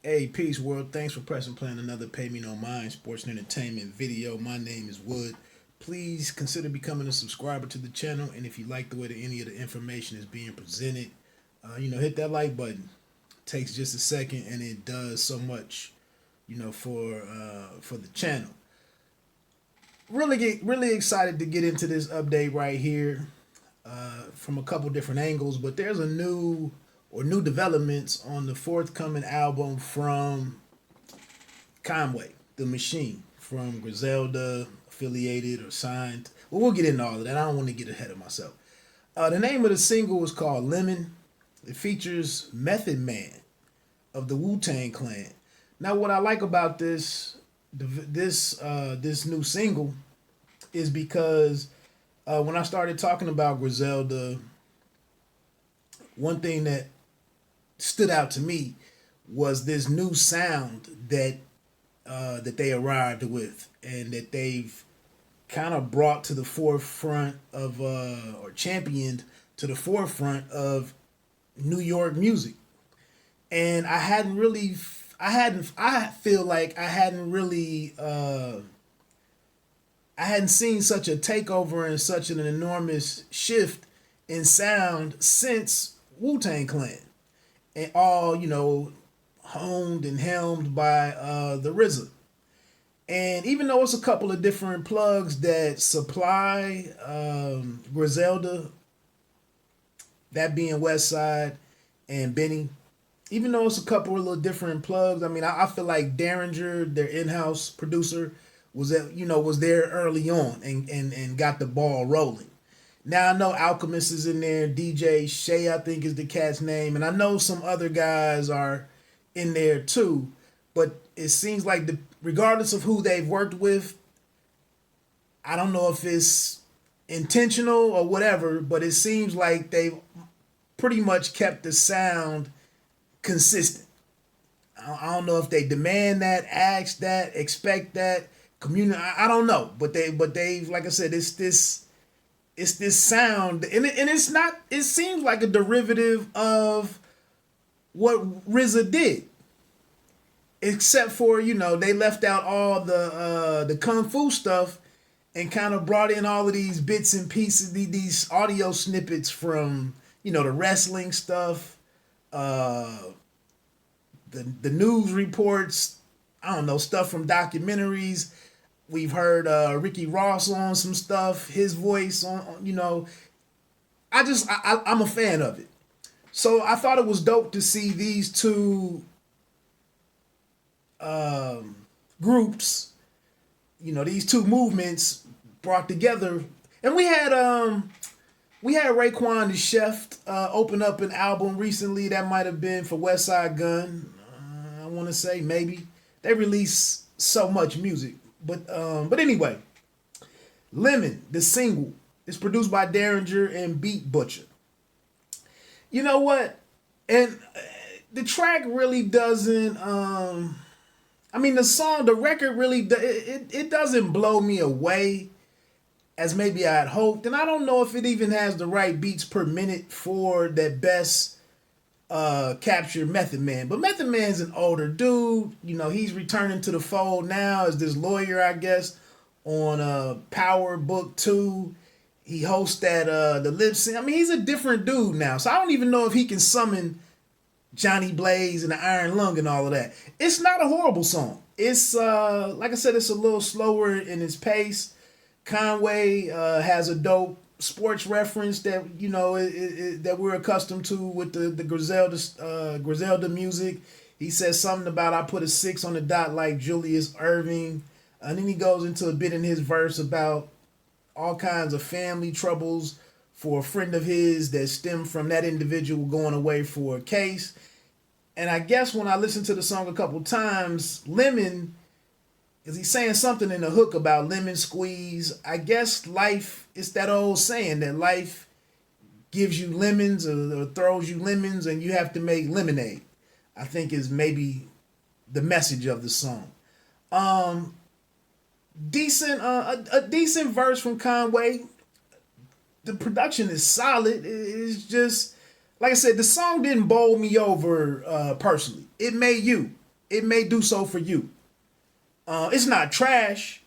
Hey, peace world. Thanks for pressing play on another Pay Me No Mind sports and entertainment video. My name is Wood. Please consider becoming a subscriber to the channel. And if you like the way that any of the information is being presented, hit that like button. It takes just a second and it does so much, for the channel. Really excited to get into this update right here from a couple different angles. But there's a new developments on the forthcoming album from Conway, the Machine, from Griselda, affiliated or signed. Well, we'll get into all of that. I don't want to get ahead of myself. The name of the single is called Lemon. It features Method Man of the Tang Clan. Now, what I like about this new single is because when I started talking about Griselda, one thing that stood out to me was this new sound that they arrived with and that they've kind of brought to the forefront of or championed to the forefront of New York music. And I feel like I hadn't seen such a takeover and such an enormous shift in sound since Wu-Tang Clan, and all honed and helmed by the RZA. And even though it's a couple of different plugs that supply Griselda, that being West Side and Benny, even though it's a couple of little different plugs, I mean, I feel like Derringer, their in-house producer, was there early on and got the ball rolling. Now I know Alchemist is in there, DJ Shay I think is the cat's name, and I know some other guys are in there too. But it seems like regardless of who they've worked with, I don't know if it's intentional or whatever, but it seems like they've pretty much kept the sound consistent. I don't know if they demand that, ask that, expect that, communicate. I don't know, but they've like I said, it's this sound, and it's not. It seems like a derivative of what RZA did, except for they left out all the kung fu stuff and kind of brought in all of these bits and pieces, these audio snippets from the wrestling stuff, the news reports. I don't know, stuff from documentaries. We've heard Ricky Ross on some stuff, his voice on. I'm a fan of it. So I thought it was dope to see these two groups, these two movements brought together. And we had Raekwon the Chef open up an album recently that might have been for West Side Gun. I want to say maybe they release so much music, but anyway, Lemon, the single, is produced by Derringer and Beat Butcha. You know what? And the track really doesn't. The record really it doesn't blow me away as maybe I had hoped, and I don't know if it even has the right beats per minute for that best capture Method Man. But Method Man's an older dude. He's returning to the fold now as this lawyer, I guess, on Power Book 2. He hosts that the lip sync. I mean, he's a different dude now. So I don't even know if he can summon Johnny Blaze and the Iron Lung and all of that. It's not a horrible song. It's like I said, it's a little slower in its pace. Conway has a dope sports reference that that we're accustomed to with the Griselda music. He says something about I put a 6 on the dot like Julius Irving, and then he goes into a bit in his verse about all kinds of family troubles for a friend of his that stemmed from that individual going away for a case. And I guess when I listened to the song a couple times, Lemon, is he saying something in the hook about lemon squeeze? I guess life, it's that old saying that life gives you lemons or throws you lemons and you have to make lemonade. I think is maybe the message of the song. A decent verse from Conway. The production is solid. It's just like I said, the song didn't bowl me over personally. It may you. it may do so for you. It's not trash,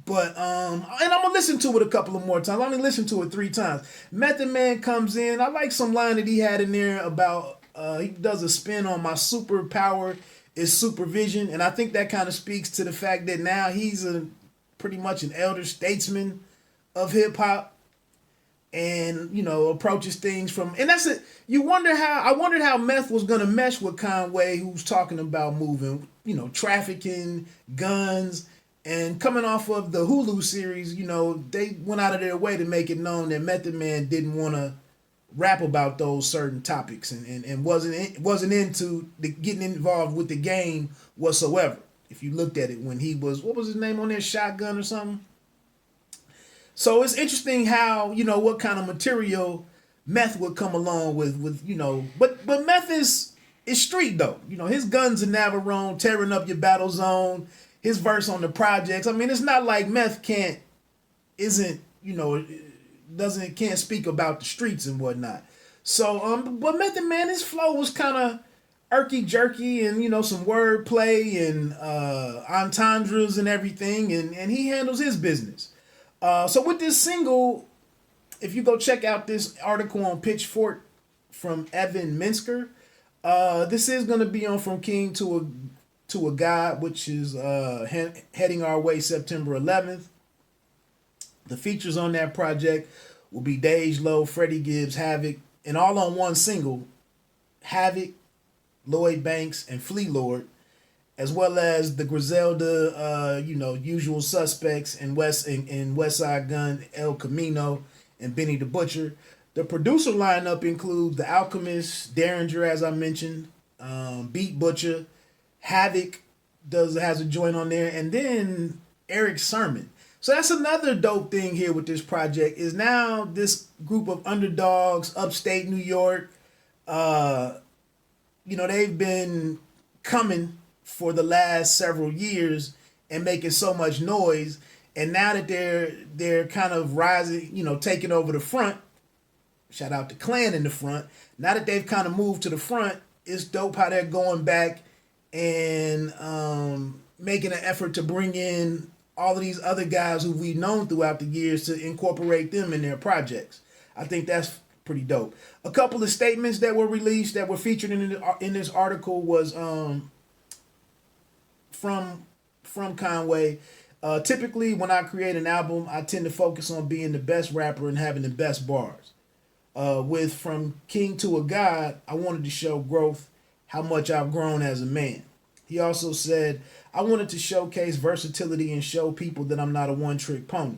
but and I'm gonna listen to it a couple of more times. I only listened to it 3 times. Method Man comes in. I like some line that he had in there about he does a spin on my superpower is supervision, and I think that kind of speaks to the fact that now he's a pretty much an elder statesman of hip hop, and approaches things from, and that's it. I wondered how Meth was gonna mesh with Conway, who's talking about moving, trafficking, guns, and coming off of the Hulu series. They went out of their way to make it known that Method Man didn't want to rap about those certain topics, and wasn't into getting involved with the game whatsoever. If you looked at it when he was, what was his name on there, Shotgun or something. So it's interesting how, what kind of material Meth would come along with but Meth is street though. His guns are Navarone, tearing up your battle zone, his verse on the projects. I mean, it's not like Meth can't speak about the streets and whatnot. So but Method Man, his flow was kind of irky jerky, and some wordplay and entendres and everything, and he handles his business. So with this single, if you go check out this article on Pitchfork from Evan Minsker, this is going to be on From King to a God, which is heading our way September 11th. The features on that project will be Dej Low, Freddie Gibbs, Havoc, and all on one single, Havoc, Lloyd Banks, and Flea Lord, as well as the Griselda, Usual Suspects, and West Side Gun, El Camino, and Benny the Butcher. The producer lineup includes The Alchemist, Derringer, as I mentioned, Beat Butcha, Havoc has a joint on there, and then Eric Sermon. So that's another dope thing here with this project, is now this group of underdogs, upstate New York, they've been coming for the last several years and making so much noise, and now that they're kind of rising, taking over the front. Shout out to Clan in the front. Now that they've kind of moved to the front, it's dope how they're going back and making an effort to bring in all of these other guys who we've known throughout the years to incorporate them in their projects. I think that's pretty dope. A couple of statements that were released that were featured in this article was from Conway. Typically, when I create an album, I tend to focus on being the best rapper and having the best bars. With From King to a God, I wanted to show growth, how much I've grown as a man. He also said, I wanted to showcase versatility and show people that I'm not a one-trick pony.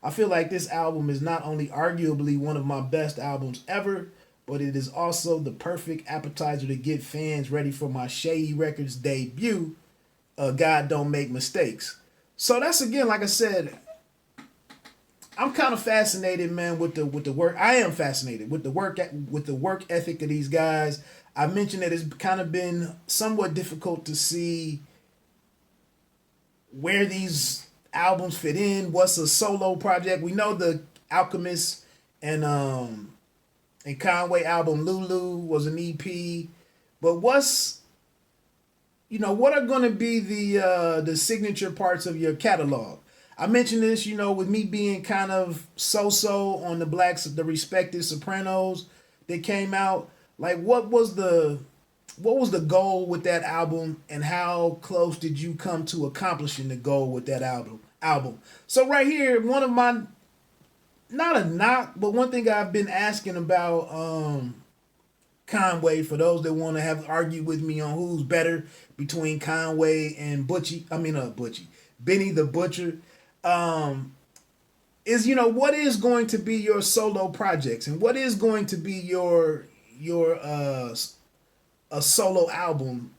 I feel like this album is not only arguably one of my best albums ever, but it is also the perfect appetizer to get fans ready for my Shady Records debut, God Don't Make Mistakes. So that's, again, like I said, I'm kind of fascinated, man, with the work. I am fascinated with the work ethic of these guys. I mentioned that it's kind of been somewhat difficult to see where these albums fit in. What's a solo project? We know the Alchemist and Conway album Lulu was an EP, but what are going to be the signature parts of your catalog? I mentioned this, with me being kind of so-so on the respected Sopranos that came out. Like, what was the goal with that album, and how close did you come to accomplishing the goal with that album? So right here, one of my, not a knock, but one thing I've been asking about Conway, for those that want to have argued with me on who's better between Conway and Benny the Butcher, is, what is going to be your solo projects, and what is going to be your a solo album,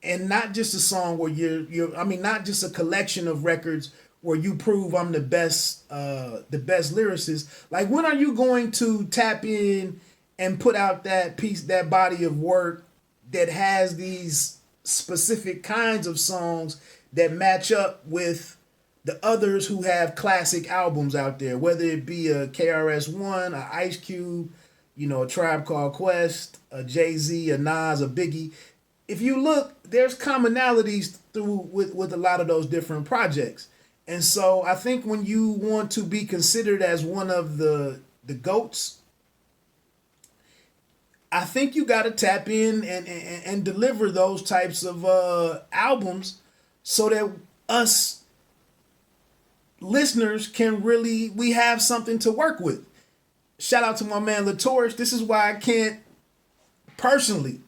and not just a song where not just a collection of records where you prove I'm the best lyricist. Like, when are you going to tap in and put out that body of work that has these specific kinds of songs that match up with the others who have classic albums out there, whether it be a KRS-One, a Ice Cube, a Tribe Called Quest, a Jay-Z, a Nas, a Biggie. if you look, there's commonalities through with a lot of those different projects. And so I think when you want to be considered as one of the goats, I think you got to tap in and deliver those types of albums so that us listeners can really, we have something to work with. Shout out to my man Latorish. This is why I can't personally.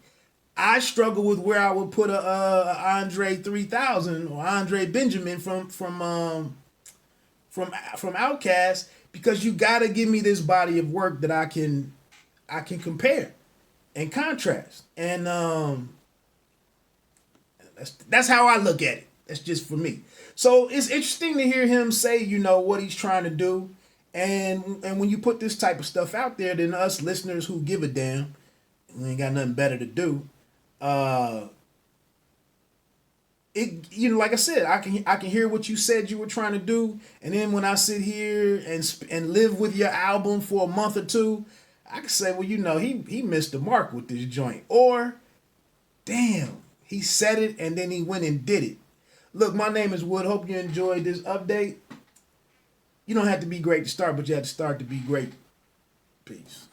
I struggle with where I would put a Andre 3000 or Andre Benjamin from Outkast, because you got to give me this body of work that I can compare and contrast. And that's how I look at it. That's just for me. So it's interesting to hear him say, what he's trying to do. And when you put this type of stuff out there, then us listeners who give a damn, we ain't got nothing better to do. Like I said, I can hear what you said you were trying to do, and then when I sit here and live with your album for a month or two, I can say, well, he missed the mark with this joint, or damn, he said it and then he went and did it. Look, my name is Wood. Hope you enjoyed this update. You don't have to be great to start, but you have to start to be great. Peace.